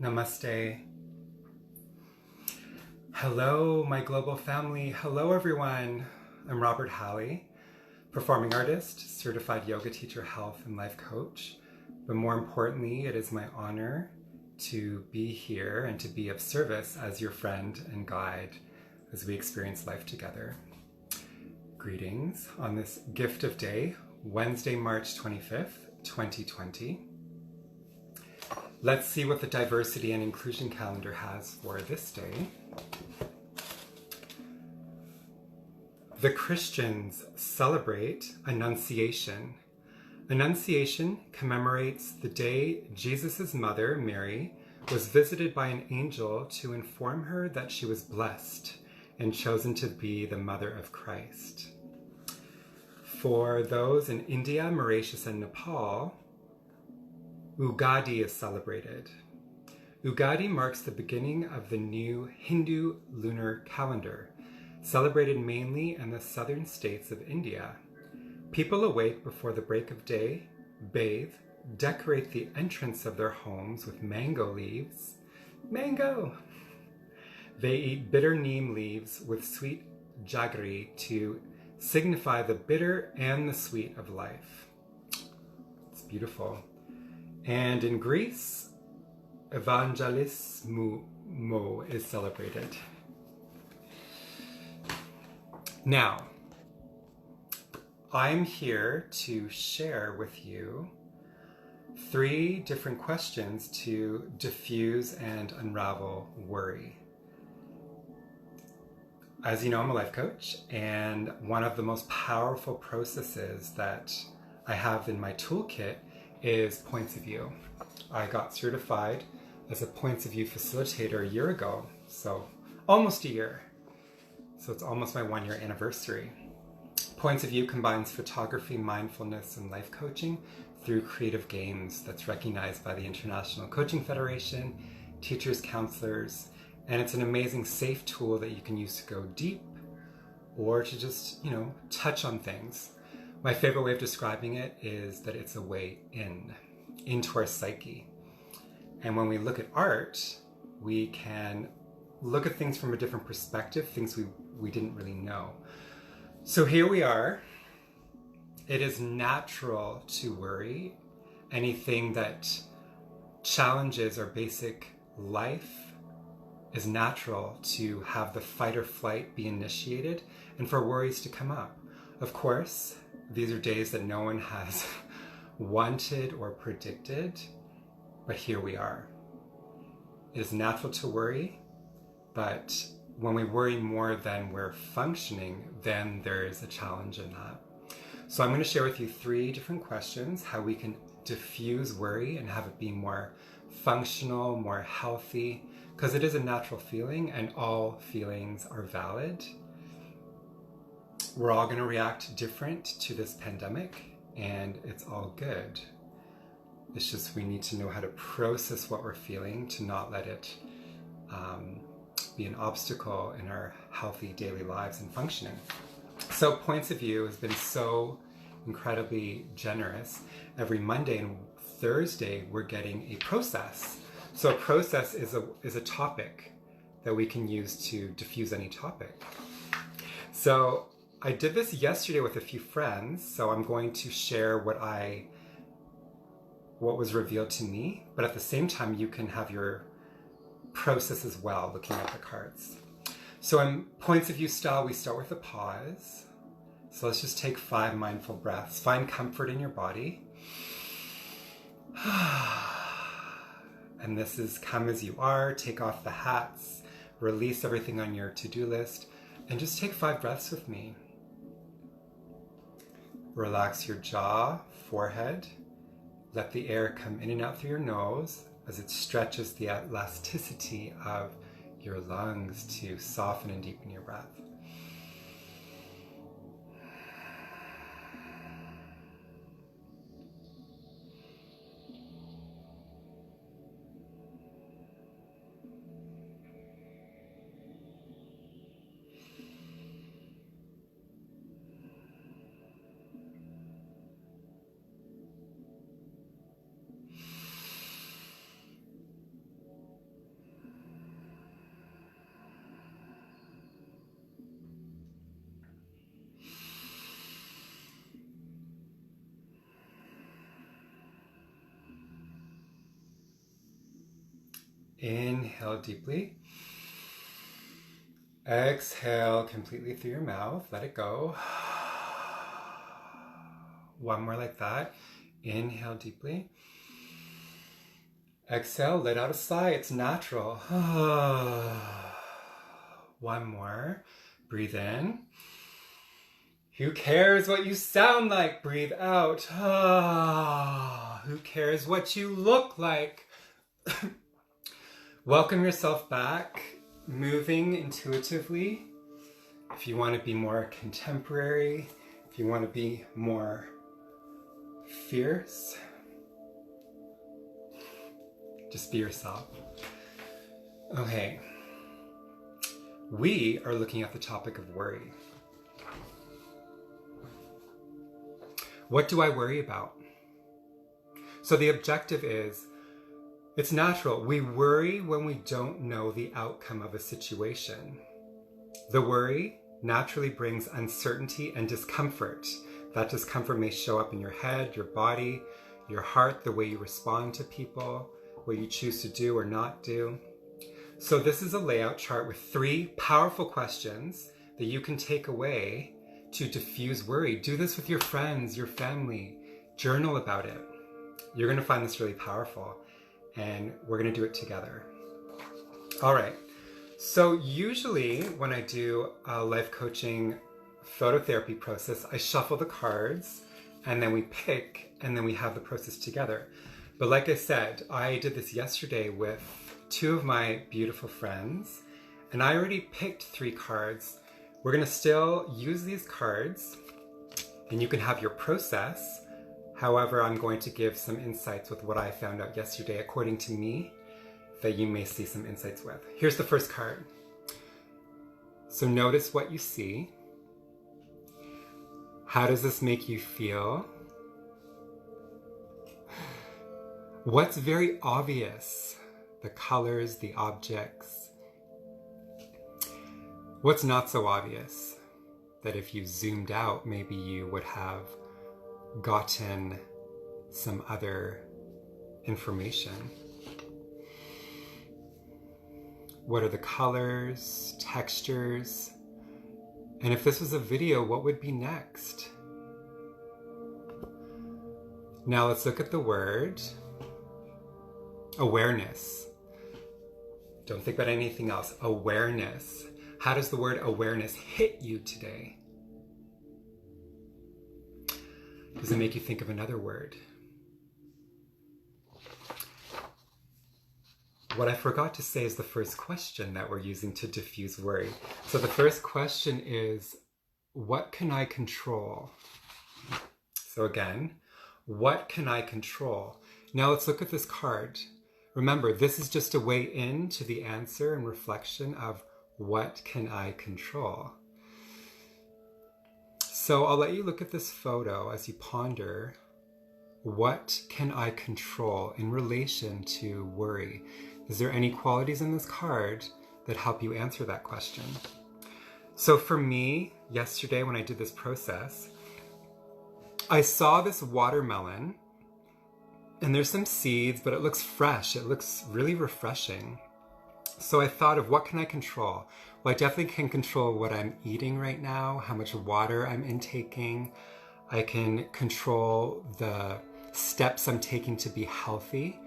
Namaste. Hello, my global family. Hello, everyone. I'm Robert Halley, performing artist, certified yoga teacher, health and life coach. But more importantly, it is my honor to be here and to be of service as your friend and guide as we experience life together. Greetings on this gift of day, Wednesday, March 25th, 2020. Let's see what the diversity and inclusion calendar has for this day. The Christians celebrate Annunciation. Annunciation commemorates the day Jesus' mother, Mary, was visited by an angel to inform her that she was blessed and chosen to be the mother of Christ. For those in India, Mauritius, and Nepal, Ugadi is celebrated. Ugadi marks the beginning of the new Hindu lunar calendar, celebrated mainly in the southern states of India. People awake before the break of day, bathe, decorate the entrance of their homes with mango leaves. Mango! They eat bitter neem leaves with sweet jaggery to signify the bitter and the sweet of life. It's beautiful. And in Greece, Evangelismo is celebrated. Now, I'm here to share with you 3 different questions to diffuse and unravel worry. As you know, I'm a life coach, and one of the most powerful processes that I have in my toolkit is points of view. I got certified as a points of view facilitator a year ago, so almost a year. So it's almost my 1-year anniversary. Points of view combines photography, mindfulness, and life coaching through creative games that's recognized by the International Coaching Federation, teachers, counselors, and it's an amazing safe tool that you can use to go deep or to just, touch on things. My favorite way of describing it is that it's a way into our psyche. And when we look at art, we can look at things from a different perspective, things we didn't really know. So here we are. It is natural to worry. Anything that challenges our basic life is natural to have the fight or flight be initiated and for worries to come up. Of course, these are days that no one has wanted or predicted, but here we are. It is natural to worry, but when we worry more than we're functioning, then there is a challenge in that. So I'm going to share with you 3 different questions, how we can diffuse worry and have it be more functional, more healthy, because it is a natural feeling and all feelings are valid. We're all going to react different to this pandemic, and it's all good. It's just we need to know how to process what we're feeling to not let it be an obstacle in our healthy daily lives and functioning. So Points of View has been so incredibly generous. Every Monday and Thursday, we're getting a process. So a process is a topic that we can use to diffuse any topic. So I did this yesterday with a few friends, so I'm going to share what was revealed to me, but at the same time, you can have your process as well, looking at the cards. So in Points of View style, we start with a pause. So let's just take 5 mindful breaths. Find comfort in your body. And this is come as you are. Take off the hats, release everything on your to-do list, and just take 5 breaths with me. Relax your jaw, forehead. Let the air come in and out through your nose as it stretches the elasticity of your lungs to soften and deepen your breath. Inhale deeply. Exhale completely through your mouth. Let it go. One more like that. Inhale deeply. Exhale, let out a sigh. It's natural. One more. Breathe in. Who cares what you sound like? Breathe out. Who cares what you look like? Welcome yourself back. Moving intuitively. If you want to be more contemporary, if you want to be more fierce, just be yourself. Okay. We are looking at the topic of worry. What do I worry about? So the objective is, it's natural. We worry when we don't know the outcome of a situation. The worry naturally brings uncertainty and discomfort. That discomfort may show up in your head, your body, your heart, the way you respond to people, what you choose to do or not do. So this is a layout chart with 3 powerful questions that you can take away to diffuse worry. Do this with your friends, your family. Journal about it. You're going to find this really powerful, and we're going to do it together. All right. So usually when I do a life coaching phototherapy process, I shuffle the cards and then we pick and then we have the process together. But like I said, I did this yesterday with 2 of my beautiful friends, and I already picked 3 cards. We're going to still use these cards and you can have your process. However, I'm going to give some insights with what I found out yesterday, according to me, that you may see some insights with. Here's the first card. So notice what you see. How does this make you feel? What's very obvious? The colors, the objects. What's not so obvious? That if you zoomed out, maybe you would have gotten some other information. What are the colors, textures? And if this was a video, what would be next? Now let's look at the word awareness. Don't think about anything else. Awareness. How does the word awareness hit you today? Does it make you think of another word? What I forgot to say is the first question that we're using to diffuse worry. So the first question is, what can I control? So again, what can I control? Now let's look at this card. Remember, this is just a way into the answer and reflection of what can I control? So I'll let you look at this photo as you ponder, what can I control in relation to worry? Is there any qualities in this card that help you answer that question? So for me, yesterday when I did this process, I saw this watermelon and there's some seeds, but it looks fresh. It looks really refreshing. So I thought of what can I control? Well, I definitely can control what I'm eating right now, how much water I'm intaking. I can control the steps I'm taking to be healthy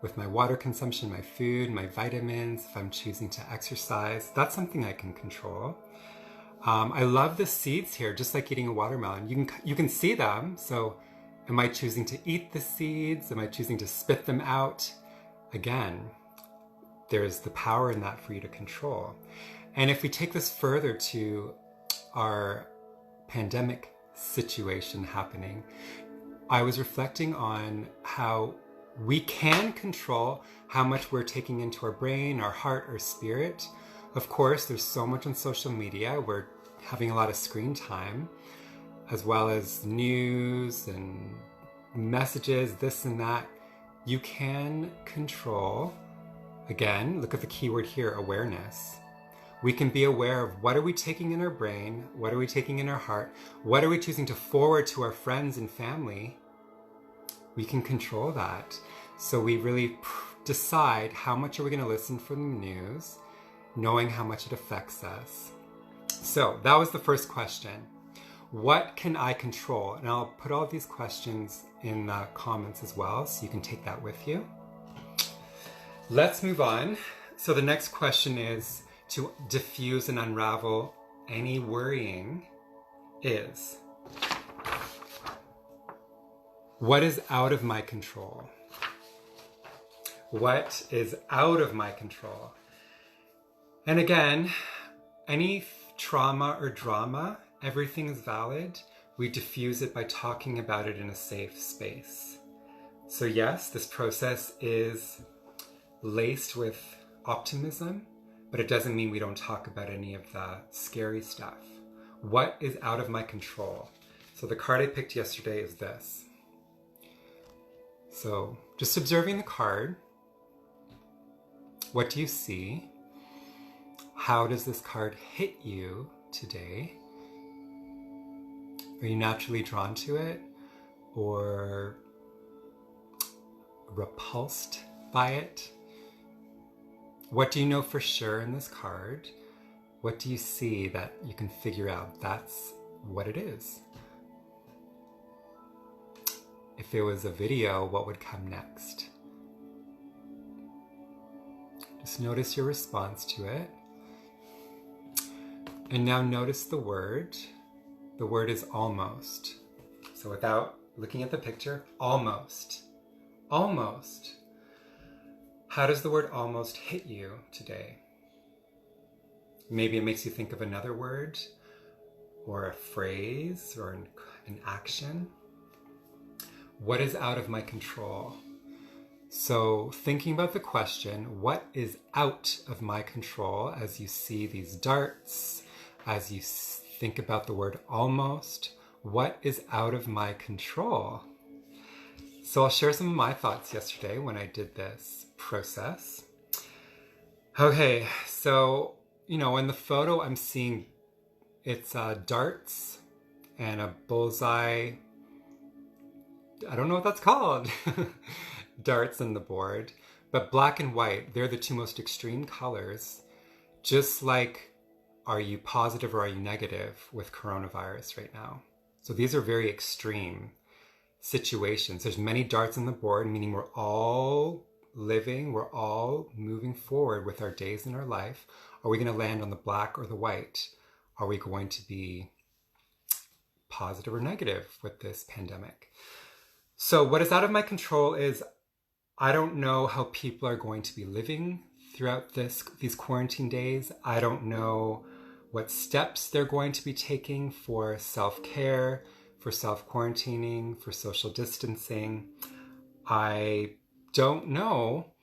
with my water consumption, my food, my vitamins, if I'm choosing to exercise. That's something I can control. I love the seeds here, just like eating a watermelon. You can see them. So am I choosing to eat the seeds? Am I choosing to spit them out? Again, there's the power in that for you to control. And if we take this further to our pandemic situation happening, I was reflecting on how we can control how much we're taking into our brain, our heart, our spirit. Of course, there's so much on social media. We're having a lot of screen time, as well as news and messages, this and that. You can control, again, look at the keyword here, awareness. We can be aware of what are we taking in our brain, what are we taking in our heart, what are we choosing to forward to our friends and family. We can control that. So we really decide how much are we going to listen from the news, knowing how much it affects us. So that was the first question. What can I control? And I'll put all of these questions in the comments as well, so you can take that with you. Let's move on. So the next question is to diffuse and unravel any worrying is, what is out of my control? What is out of my control? And again, any trauma or drama, everything is valid. We diffuse it by talking about it in a safe space. So yes, this process is laced with optimism, but it doesn't mean we don't talk about any of the scary stuff. What is out of my control? So the card I picked yesterday is this. So just observing the card, what do you see? How does this card hit you today? Are you naturally drawn to it or repulsed by it? What do you know for sure in this card? What do you see that you can figure out that's what it is? If it was a video, what would come next? Just notice your response to it. And now notice the word. The word is almost. So without looking at the picture, almost. Almost. How does the word almost hit you today? Maybe it makes you think of another word or a phrase or an action. What is out of my control? So thinking about the question, what is out of my control as you see these darts, as you think about the word almost, what is out of my control? So I'll share some of my thoughts yesterday when I did this process. Okay, so, in the photo I'm seeing it's darts and a bullseye. I don't know what that's called. Darts in the board, but black and white, they're the two most extreme colors. Just like, are you positive or are you negative with coronavirus right now? So these are very extreme situations. There's many darts on the board, meaning we're all living, we're all moving forward with our days in our life. Are we going to land on the black or the white? Are we going to be positive or negative with this pandemic? So what is out of my control is I don't know how people are going to be living throughout these quarantine days. I don't know what steps they're going to be taking for self-care, for self-quarantining, for social distancing. I don't know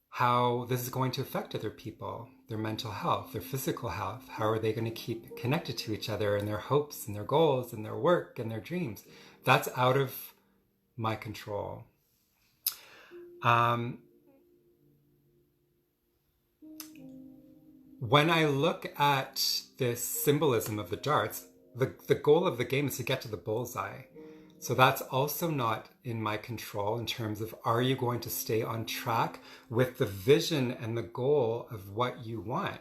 how this is going to affect other people, their mental health, their physical health. How are they going to keep connected to each other and their hopes and their goals and their work and their dreams? That's out of my control. When I look at this symbolism of the darts, the goal of the game is to get to the bullseye. So that's also not in my control in terms of, are you going to stay on track with the vision and the goal of what you want?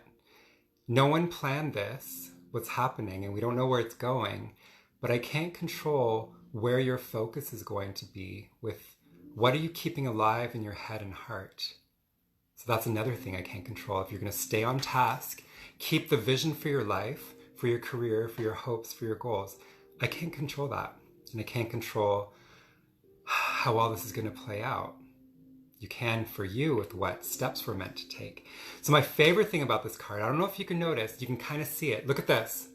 No one planned this, what's happening, and we don't know where it's going, but I can't control where your focus is going to be with what are you keeping alive in your head and heart. So that's another thing I can't control. If you're going to stay on task, keep the vision for your life, for your career, for your hopes, for your goals. I can't control that. And I can't control how all this is going to play out. You can for you with what steps we're meant to take. So my favorite thing about this card, I don't know if you can notice, you can kind of see it. Look at this.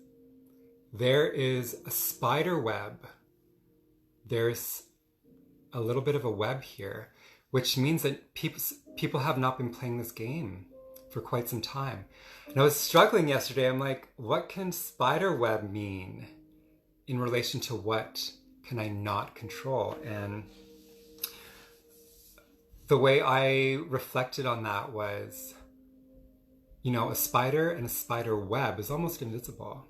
There is a spider web. There's a little bit of a web here, which means that people have not been playing this game for quite some time. And I was struggling yesterday. I'm like, what can spider web mean in relation to what can I not control? And the way I reflected on that was, a spider and a spider web is almost invisible.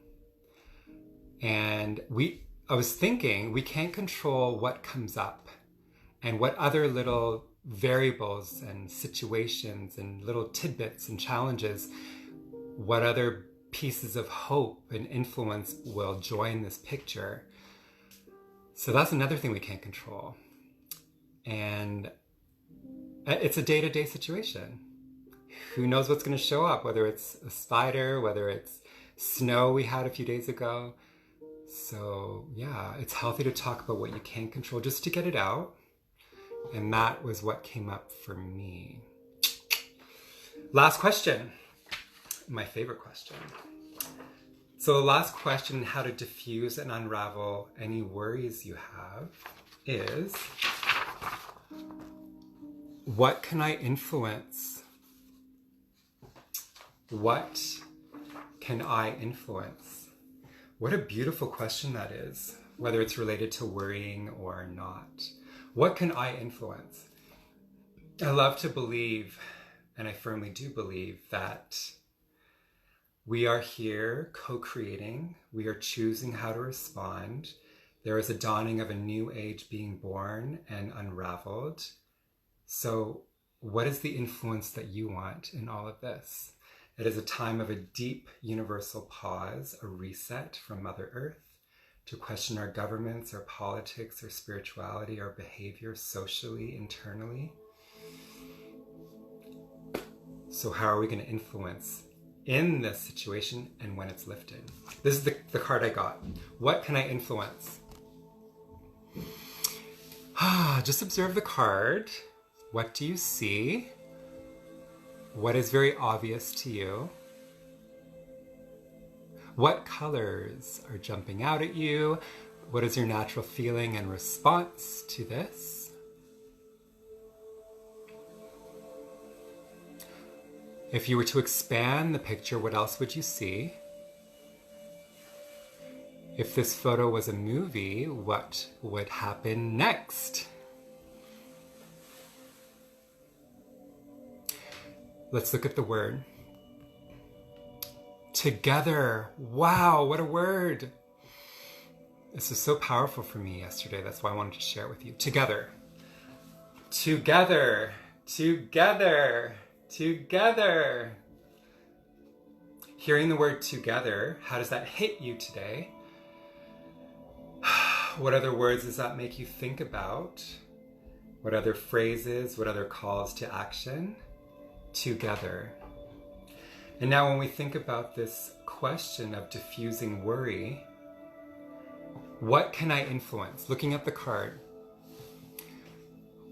And I was thinking, we can't control what comes up and what other little variables and situations and little tidbits and challenges, what other pieces of hope and influence will join this picture. So that's another thing we can't control. And it's a day-to-day situation. Who knows what's going to show up, whether it's a spider, whether it's snow we had a few days ago. So yeah, it's healthy to talk about what you can control just to get it out. And that was what came up for me. Last question, my favorite question. So the last question, how to diffuse and unravel any worries you have, is what can I influence? What can I influence? What a beautiful question that is, whether it's related to worrying or not. What can I influence? I love to believe, and I firmly do believe, that we are here co-creating. We are choosing how to respond. There is a dawning of a new age being born and unraveled. So what is the influence that you want in all of this? It is a time of a deep universal pause, a reset from Mother Earth, to question our governments, our politics, our spirituality, our behavior socially, internally. So how are we going to influence in this situation and when it's lifted? This is the card I got. What can I influence? Just observe the card. What do you see? What is very obvious to you? What colors are jumping out at you? What is your natural feeling and response to this? If you were to expand the picture, what else would you see? If this photo was a movie, what would happen next? Let's look at the word. Together. Wow, what a word. This is so powerful for me yesterday. That's why I wanted to share it with you. Together. Together. Together. Together. Hearing the word together, how does that hit you today? What other words does that make you think about? What other phrases, what other calls to action? Together. And now when we think about this question of diffusing worry, what can I influence? Looking at the card,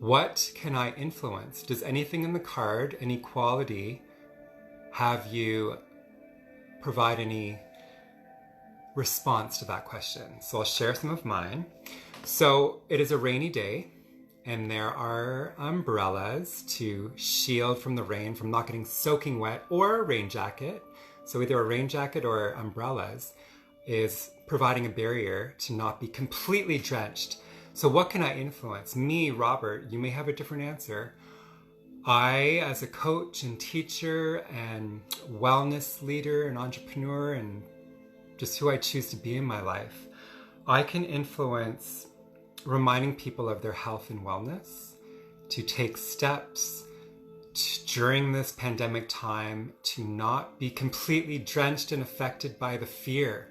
what can I influence? Does anything in the card, any quality, have you provide any response to that question? So I'll share some of mine. So it is a rainy day, and there are umbrellas to shield from the rain, from not getting soaking wet, or a rain jacket. So either a rain jacket or umbrellas is providing a barrier to not be completely drenched. So what can I influence? Me, Robert, you may have a different answer. I, as a coach and teacher and wellness leader and entrepreneur and just who I choose to be in my life, I can influence reminding people of their health and wellness, to take steps during this pandemic time to not be completely drenched and affected by the fear,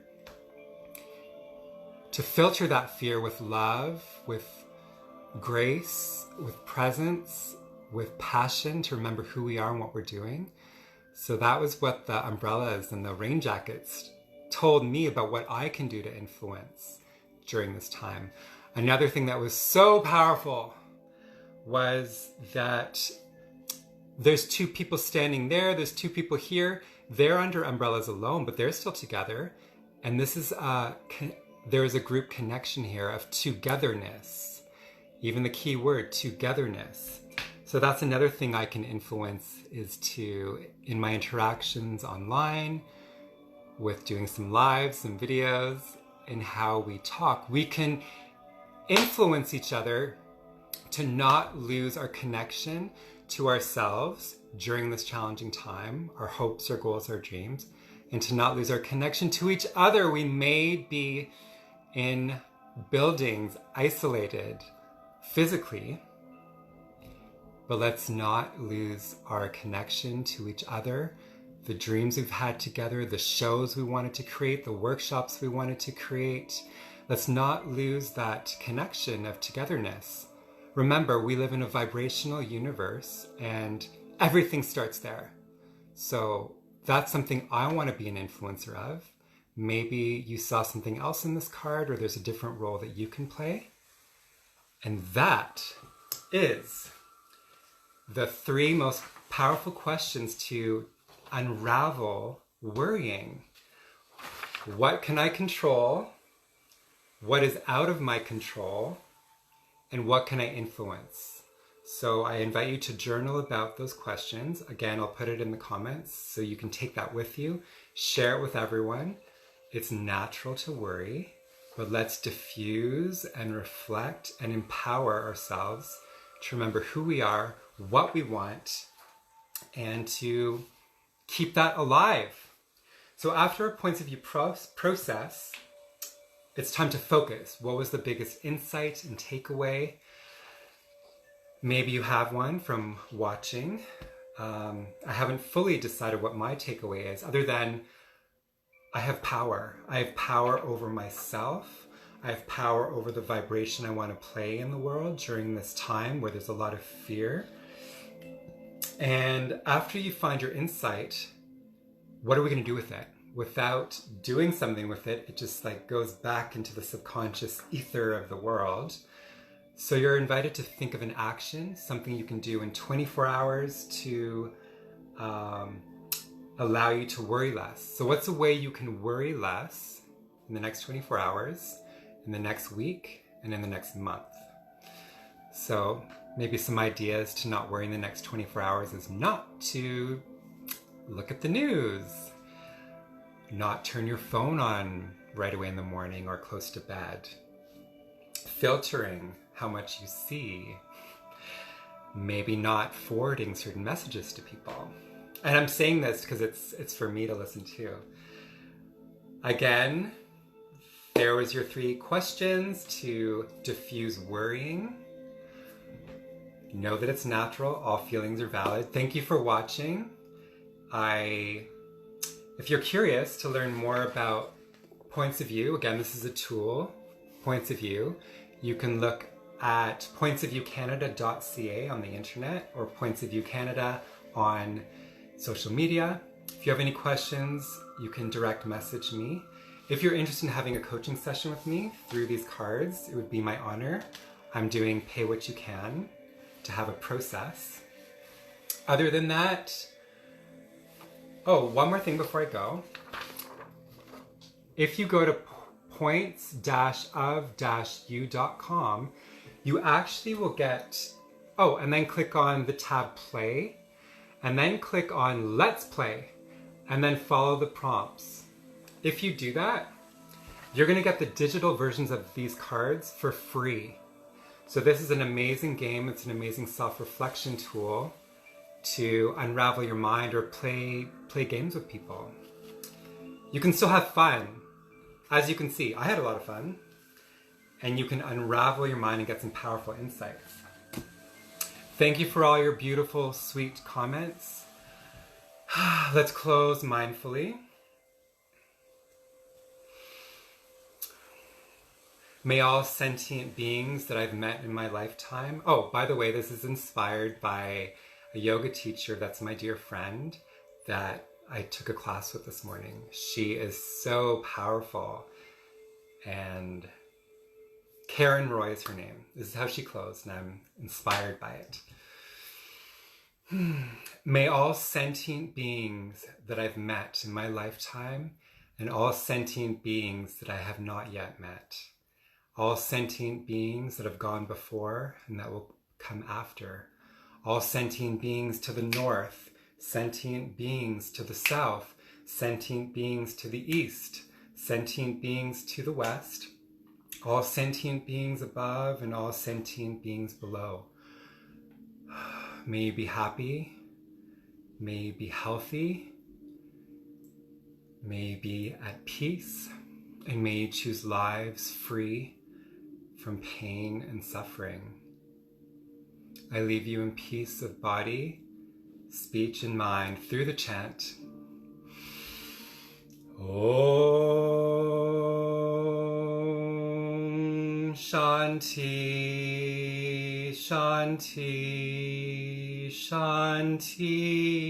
to filter that fear with love, with grace, with presence, with passion, to remember who we are and what we're doing. So that was what the umbrellas and the rain jackets told me about what I can do to influence during this time. Another thing that was so powerful was that there's two people standing there, there's two people here. They're under umbrellas alone, but they're still together. And this is there is a group connection here of togetherness. Even the key word, togetherness. So that's another thing I can influence, is to, in my interactions online, with doing some lives, some videos, and how we talk, we can influence each other to not lose our connection to ourselves during this challenging time, our hopes, our goals, our dreams, and to not lose our connection to each other. We may be in buildings, isolated physically, but let's not lose our connection to each other, the dreams we've had together, the shows we wanted to create, the workshops we wanted to create. Let's not lose that connection of togetherness. Remember, we live in a vibrational universe and everything starts there. So that's something I want to be an influencer of. Maybe you saw something else in this card, or there's a different role that you can play. And that is the 3 most powerful questions to unravel worrying. What can I control? What is out of my control? And what can I influence? So I invite you to journal about those questions. Again, I'll put it in the comments so you can take that with you, share it with everyone. It's natural to worry, but let's diffuse and reflect and empower ourselves to remember who we are, what we want, and to keep that alive. So after a points of view process, it's time to focus. What was the biggest insight and takeaway? Maybe you have one from watching. I haven't fully decided what my takeaway is, other than I have power. I have power over myself. I have power over the vibration I want to play in the world during this time where there's a lot of fear. And after you find your insight, what are we going to do with it? Without doing something with it, it just like goes back into the subconscious ether of the world. So you're invited to think of an action, something you can do in 24 hours to allow you to worry less. So what's a way you can worry less in the next 24 hours, in the next week, and in the next month? So maybe some ideas to not worry in the next 24 hours is not to look at the news, not turn your phone on right away in the morning or close to bed, filtering how much you see, maybe not forwarding certain messages to people. And I'm saying this because it's for me to listen to. Again, there was your 3 questions to diffuse worrying. Know that it's natural. All feelings are valid. Thank you for watching. If you're curious to learn more about points of view, again, this is a tool, points of view. You can look at pointsofviewcanada.ca on the internet, or Points of View Canada on social media. If you have any questions, you can direct message me. If you're interested in having a coaching session with me through these cards, it would be my honor. I'm doing pay what you can to have a process. Other than that, oh, one more thing before I go. If you go to points-of-u.com, you actually will get, oh, and then click on the tab play, and then click on let's play, and then follow the prompts. If you do that, you're gonna get the digital versions of these cards for free. So this is an amazing game. It's an amazing self-reflection tool to unravel your mind or play games with people. You can still have fun. As you can see, I had a lot of fun. And you can unravel your mind and get some powerful insights. Thank you for all your beautiful, sweet comments. Let's close mindfully. May all sentient beings that I've met in my lifetime. Oh, by the way, this is inspired by a yoga teacher that's my dear friend that I took a class with this morning. She is so powerful. And Karen Roy is her name. This is how she closed, and I'm inspired by it. May all sentient beings that I've met in my lifetime, and all sentient beings that I have not yet met, all sentient beings that have gone before and that will come after, all sentient beings to the north, sentient beings to the south, sentient beings to the east, sentient beings to the west, all sentient beings above and all sentient beings below. May you be happy, may you be healthy, may you be at peace, and may you choose lives free from pain and suffering. I leave you in peace of body, speech, and mind through the chant. Om Shanti, Shanti, Shanti.